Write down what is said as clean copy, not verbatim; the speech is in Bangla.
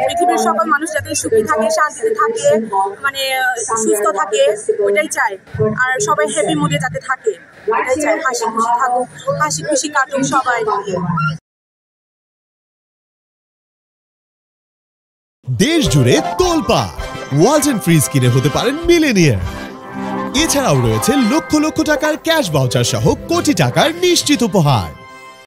পৃথিবীর সকল মানুষ যাতে সুখী থাকে, শান্তিতে থাকে, মানে সুস্থ থাকে, ওইটাই চাই। আর সবাই হ্যাপি মুডে যাতে থাকে, ওইটাই চাই। হাসি খুশি থাকুক, হাসি খুশি কাটুক সবাই। দেশ জুড়ে তোলপাড়, ওয়ালটন ফ্রিজ কিনে হতে পারেন মিলেনিয়ার। এছাড়াও রয়েছে লক্ষ লক্ষ টাকার ক্যাশ ভাউচার সহ কোটি টাকার নিশ্চিত উপহার।